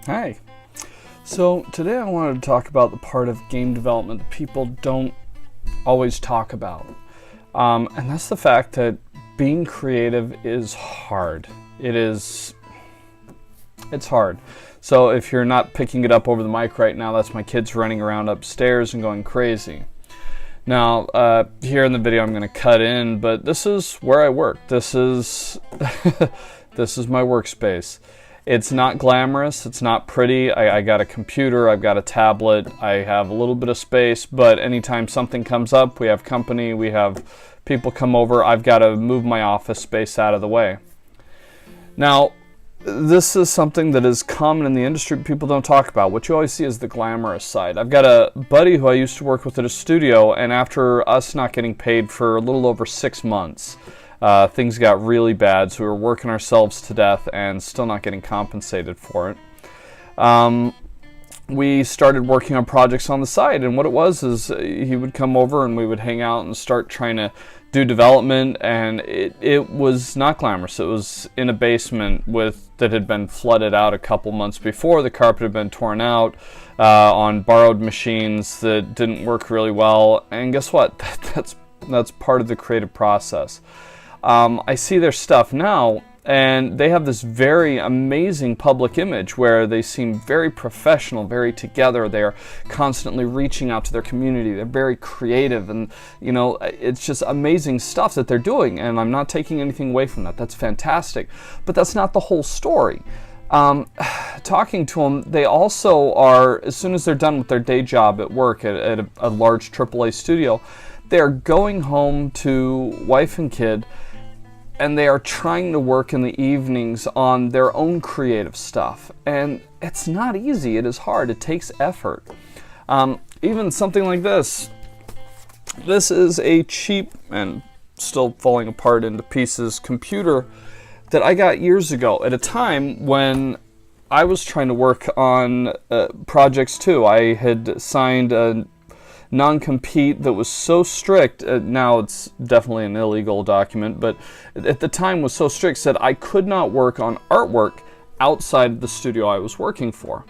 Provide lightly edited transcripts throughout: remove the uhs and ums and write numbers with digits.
Hi. So today I wanted to talk about the part of game development that people don't always talk about. And that's the fact that being creative is hard. It's hard. So if you're not picking it up over the mic right now, that's my kids running around upstairs and going crazy. Now, here in the video I'm going to cut in, but this is where I work. This is this is my workspace. It's not glamorous, it's not pretty. I got a computer, I've got a tablet, I have a little bit of space, but anytime something comes up, we have company, we have people come over, I've got to move my office space out of the way. Now, this is something that is common in the industry, but people don't talk about. What you always see is the glamorous side. I've got a buddy who I used to work with at a studio, and after us not getting paid for a little over 6 months, things got really bad, so we were working ourselves to death and still not getting compensated for it. We started working on projects on the side, and what it was is he would come over and we would hang out and start trying to do development, and it was not glamorous. It was in a basement that had been flooded out a couple months before. The carpet had been torn out on borrowed machines that didn't work really well, and guess what? That's part of the creative process. I see their stuff now, and they have this very amazing public image where they seem very professional, very together. They are constantly reaching out to their community. They're very creative, and it's just amazing stuff that they're doing, and I'm not taking anything away from that. That's fantastic, but that's not the whole story. Talking to them, they also are, as soon as they're done with their day job at work at a large AAA studio, they're going home to wife and kid, and they are trying to work in the evenings on their own creative stuff. And it's not easy. It is hard. It takes effort. Even something like this. This is a cheap and still falling apart into pieces computer that I got years ago at a time when I was trying to work on projects too. I had signed a non-compete that was so strict, now it's definitely an illegal document, but at the time was so strict, said I could not work on artwork outside of the studio I was working for.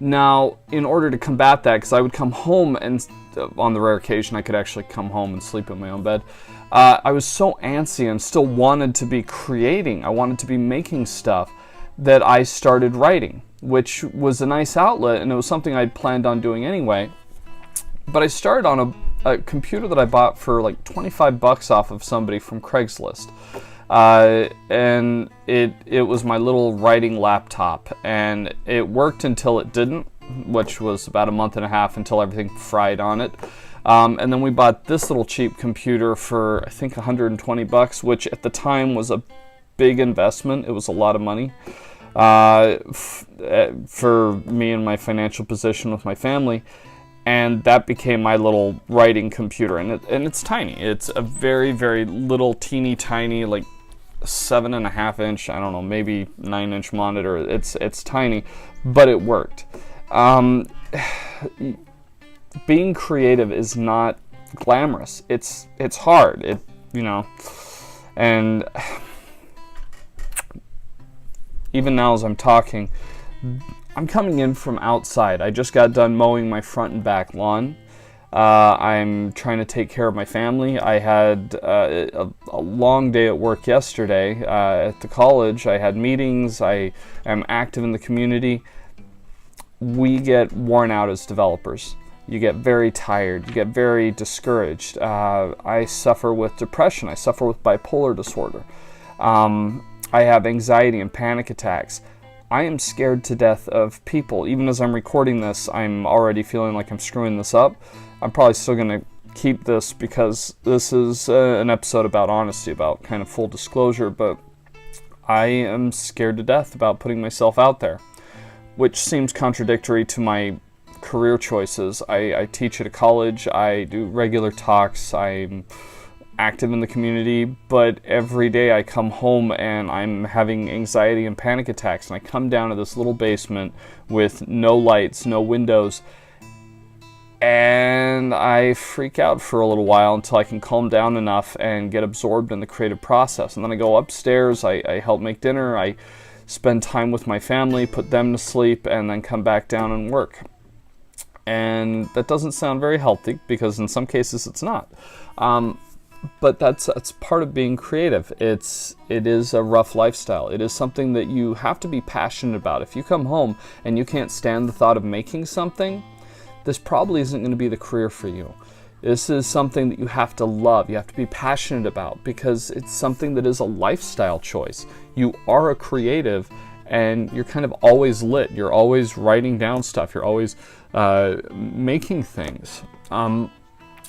Now, in order to combat that, because I would come home and on the rare occasion I could actually come home and sleep in my own bed, I was so antsy and still wanted to be creating. I wanted to be making stuff that I started writing, which was a nice outlet, and it was something I'd planned on doing anyway. But I started on a computer that I bought for like $25 off of somebody from Craigslist. And it was my little writing laptop. And it worked until it didn't, which was about a month and a half until everything fried on it. And then we bought this little cheap computer for, I think, $120, which at the time was a big investment. It was a lot of money for me and my financial position with my family. And that became my little writing computer, and it's tiny. It's a very, very little, teeny tiny, like 7.5 inch, I don't know, maybe 9-inch monitor. It's tiny, but it worked. Being creative is not glamorous. It's hard. And even now as I'm talking, I'm coming in from outside. I just got done mowing my front and back lawn. I'm trying to take care of my family. I had a long day at work yesterday at the college. I had meetings. I am active in the community. We get worn out as developers. You get very tired. You get very discouraged. I suffer with depression. I suffer with bipolar disorder. I have anxiety and panic attacks. I am scared to death of people. Even as I'm recording this, I'm already feeling like I'm screwing this up. I'm probably still going to keep this because this is an episode about honesty, about kind of full disclosure, but I am scared to death about putting myself out there, which seems contradictory to my career choices. I teach at a college, I do regular talks, I'm active in the community, but every day I come home and I'm having anxiety and panic attacks, and I come down to this little basement with no lights, no windows, and I freak out for a little while until I can calm down enough and get absorbed in the creative process. And then I go upstairs, I help make dinner, I spend time with my family, put them to sleep, and then come back down and work. And that doesn't sound very healthy, because in some cases it's not. But that's part of being creative. It is a rough lifestyle. It is something that you have to be passionate about. If you come home and you can't stand the thought of making something, this probably isn't going to be the career for you. This is something that you have to love. You have to be passionate about, because it's something that is a lifestyle choice. You are a creative, and you're kind of always lit. You're always writing down stuff. You're always making things.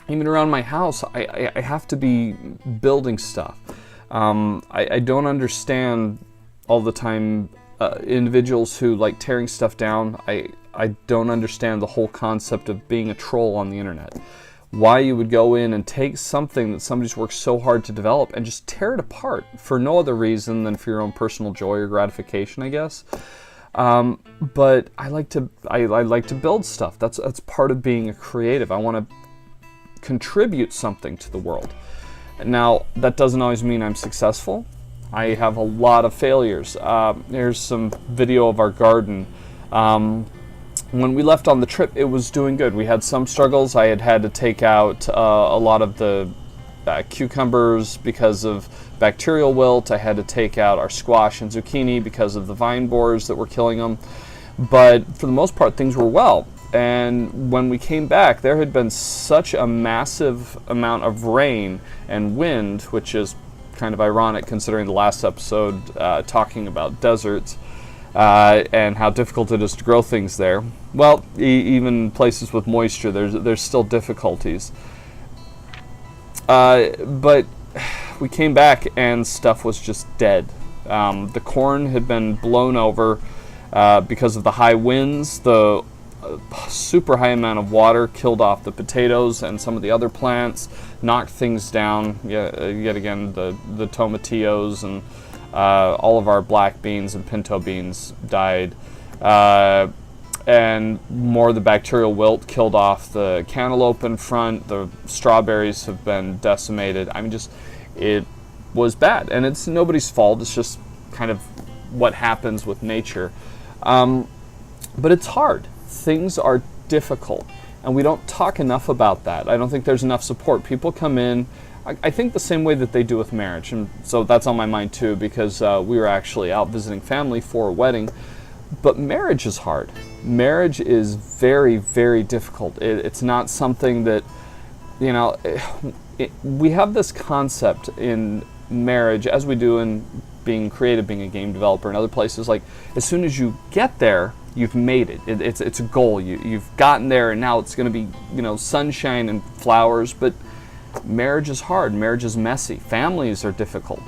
Even around my house, I have to be building stuff. I don't understand all the time individuals who like tearing stuff down. I don't understand the whole concept of being a troll on the internet. Why you would go in and take something that somebody's worked so hard to develop and just tear it apart for no other reason than for your own personal joy or gratification, I guess. But I like to build stuff. That's part of being a creative. I want to contribute something to the world. Now, that doesn't always mean I'm successful. I have a lot of failures. Here's some video of our garden. When we left on the trip, it was doing good. We had some struggles. I had to take out a lot of the cucumbers because of bacterial wilt. I had to take out our squash and zucchini because of the vine borers that were killing them. But for the most part, things were well. And when we came back, there had been such a massive amount of rain and wind, which is kind of ironic considering the last episode talking about deserts and how difficult it is to grow things there. Well, even places with moisture, there's still difficulties. But we came back and stuff was just dead. The corn had been blown over because of the high winds. The super high amount of water killed off the potatoes and some of the other plants, knocked things down. Yet again, the tomatillos and all of our black beans and pinto beans died. And more of the bacterial wilt killed off the cantaloupe in front. The strawberries have been decimated. I mean, it was bad. And it's nobody's fault. It's just kind of what happens with nature. But it's hard. Things are difficult, and we don't talk enough about that. I don't think there's enough support. People come in, I think the same way that they do with marriage, and so that's on my mind too, because we were actually out visiting family for a wedding. But marriage is hard. Marriage is very, very difficult. It's not something that, you know, we have this concept in marriage, as we do in being creative, being a game developer and other places, like as soon as you get there, you've made it. It's a goal. You've gotten there, and now it's going to be, you know, sunshine and flowers. But marriage is hard. Marriage is messy. Families are difficult.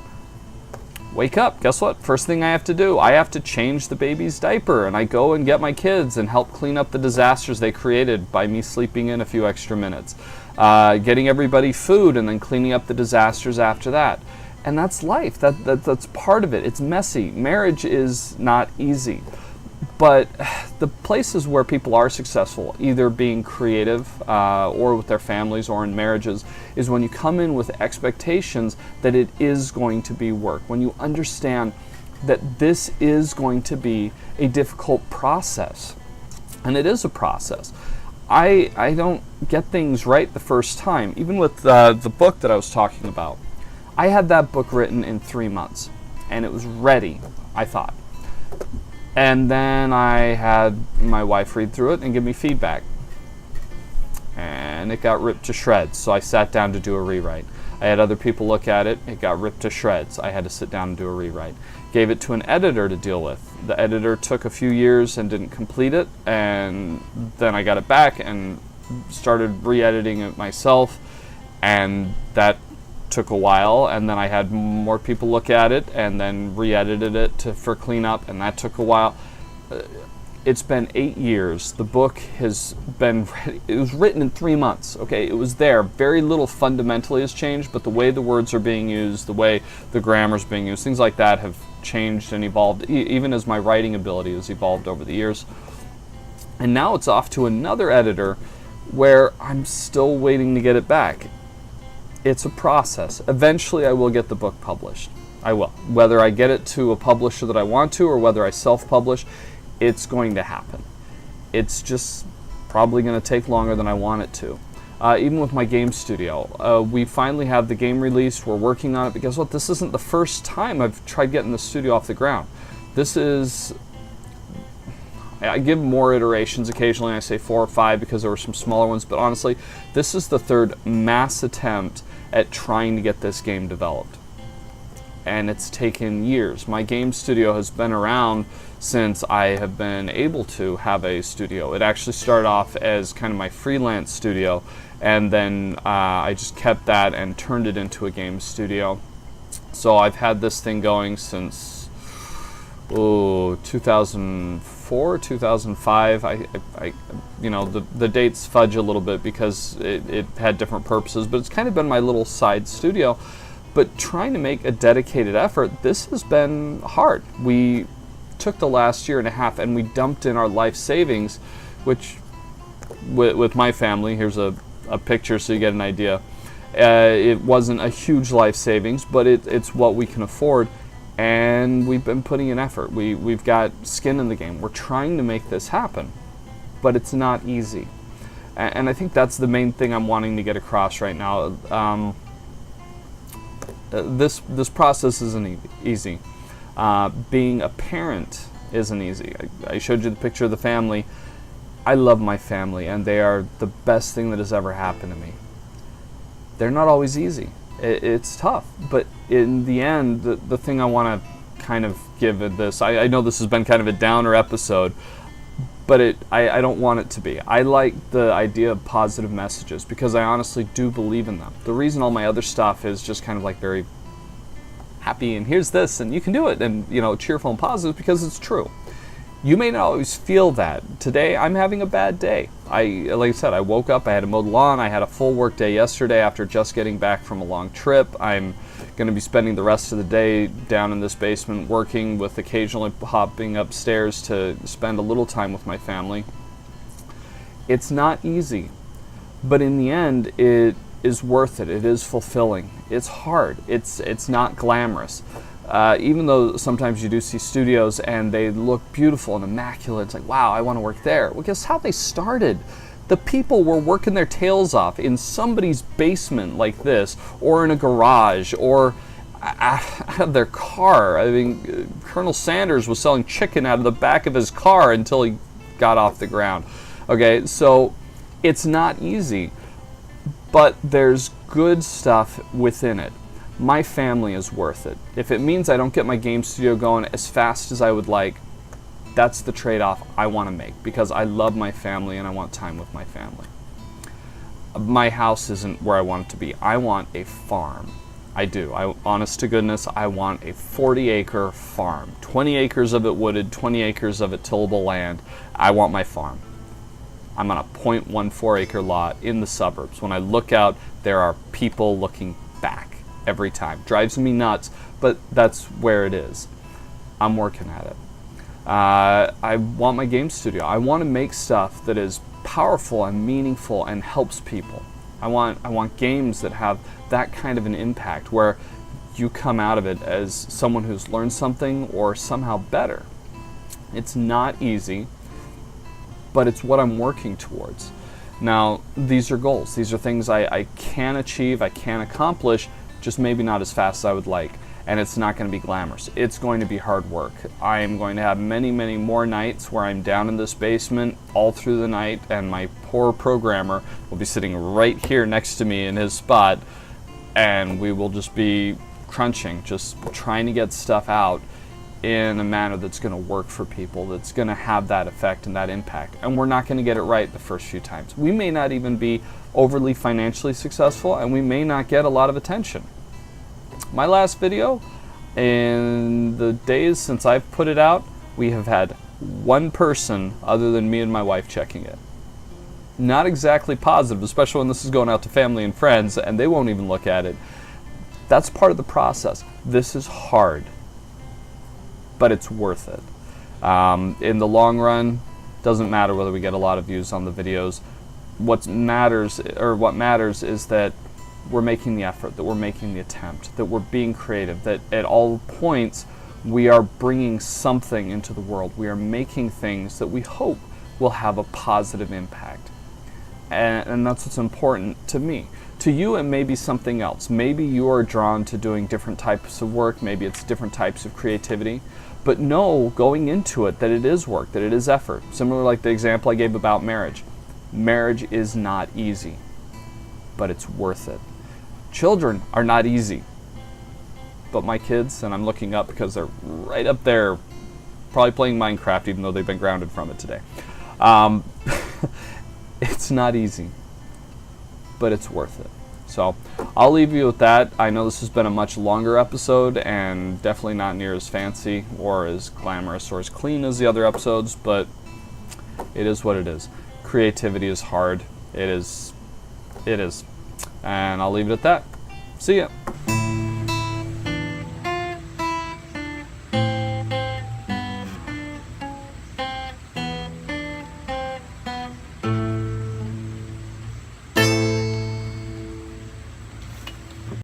Wake up. Guess what? First thing I have to do, I have to change the baby's diaper, and I go and get my kids and help clean up the disasters they created by me sleeping in a few extra minutes. Getting everybody food and then cleaning up the disasters after that. And that's life. That's part of it. It's messy. Marriage is not easy. But the places where people are successful, either being creative or with their families or in marriages, is when you come in with expectations that it is going to be work. When you understand that this is going to be a difficult process. And it is a process. I don't get things right the first time. Even with the book that I was talking about. I had that book written in 3 months. And it was ready, I thought. And then I had my wife read through it and give me feedback. And it got ripped to shreds, so I sat down to do a rewrite. I had other people look at it, it got ripped to shreds. I had to sit down and do a rewrite. Gave it to an editor to deal with. The editor took a few years and didn't complete it, and then I got it back and started re-editing it myself, and that took a while, and then I had more people look at it and then re-edited it for cleanup, and that took a while. It's been 8 years. The book has been it was written in 3 months. Okay, it was there. Very little fundamentally has changed, but the way the words are being used, the way the grammar is being used, things like that have changed and evolved, even as my writing ability has evolved over the years. And now it's off to another editor where I'm still waiting to get it back. It's a process. Eventually I will get the book published. I will. Whether I get it to a publisher that I want to or whether I self-publish, it's going to happen. It's just probably going to take longer than I want it to. Even with my game studio, we finally have the game released. We're working on it, because what? This isn't the first time I've tried getting the studio off the ground. This is, I give more iterations occasionally. I say 4 or 5 because there were some smaller ones, but honestly, this is the third mass attempt at trying to get this game developed. And it's taken years. My game studio has been around since I have been able to have a studio. It actually started off as kind of my freelance studio, and then I just kept that and turned it into a game studio. So I've had this thing going since 2004, 2005. I you know, the dates fudge a little bit because it had different purposes, but it's kind of been my little side studio. But trying to make a dedicated effort, this has been hard. We took the last year and a half and we dumped in our life savings, which with my family, here's a picture so you get an idea. It wasn't a huge life savings, but it's what we can afford, and we've been putting in effort. We've got skin in the game. We're trying to make this happen, but it's not easy. And I think that's the main thing I'm wanting to get across right now. This process isn't easy. Being a parent isn't easy. I showed you the picture of the family. I love my family, and they are the best thing that has ever happened to me. They're not always easy. It's tough, but in the end, the thing I want to kind of give it this, I know this has been kind of a downer episode, but I don't want it to be. I like the idea of positive messages because I honestly do believe in them. The reason all my other stuff is just kind of like very happy and here's this and you can do it and, you know, cheerful and positive, because it's true. You may not always feel that. Today I'm having a bad day. Like I said, I woke up, I had to mow the lawn, I had a full work day yesterday after just getting back from a long trip. I'm going to be spending the rest of the day down in this basement working, with occasionally hopping upstairs to spend a little time with my family. It's not easy, but in the end it is worth it. It is fulfilling. It's hard. It's not glamorous. Even though sometimes you do see studios and they look beautiful and immaculate, it's like, wow, I want to work there. Well, guess how they started? The people were working their tails off in somebody's basement like this, or in a garage, or out of their car. I mean, Colonel Sanders was selling chicken out of the back of his car until he got off the ground. Okay, so it's not easy, but there's good stuff within it. My family is worth it. If it means I don't get my game studio going as fast as I would like, that's the trade-off I want to make, because I love my family and I want time with my family. My house isn't where I want it to be. I want a farm. I do. Honest to goodness, I want a 40-acre farm. 20 acres of it wooded, 20 acres of it tillable land. I want my farm. I'm on a 0.14 acre lot in the suburbs. When I look out, there are people looking back every time. Drives me nuts, but that's where it is. I'm working at it. I want my game studio. I want to make stuff that is powerful and meaningful and helps people. I want games that have that kind of an impact, where you come out of it as someone who's learned something or somehow better. It's not easy, but it's what I'm working towards. Now, these are goals. These are things I can achieve, I can accomplish, just maybe not as fast as I would like. And it's not going to be glamorous. It's going to be hard work. I am going to have many, many more nights where I'm down in this basement all through the night, and my poor programmer will be sitting right here next to me in his spot, and we will just be crunching, just trying to get stuff out in a manner that's going to work for people, that's going to have that effect and that impact. And we're not going to get it right the first few times. We may not even be overly financially successful, and we may not get a lot of attention. My last video, in the days since I've put it out, we have had one person other than me and my wife checking it. Not exactly positive, especially when this is going out to family and friends, and they won't even look at it. That's part of the process. This is hard, but it's worth it. In the long run, doesn't matter whether we get a lot of views on the videos. What matters is that we're making the effort, that we're making the attempt, that we're being creative, that at all points we are bringing something into the world. We are making things that we hope will have a positive impact. And that's what's important to me. To you, it may be something else. Maybe you are drawn to doing different types of work. Maybe it's different types of creativity. But know, going into it, that it is work, that it is effort. Similar like the example I gave about marriage. Marriage is not easy, but it's worth it. Children are not easy. But my kids, and I'm looking up because they're right up there, probably playing Minecraft even though they've been grounded from it today. It's not easy, but it's worth it. So I'll leave you with that. I know this has been a much longer episode and definitely not near as fancy or as glamorous or as clean as the other episodes, but it is what it is. Creativity is hard. It is. And I'll leave it at that. See ya.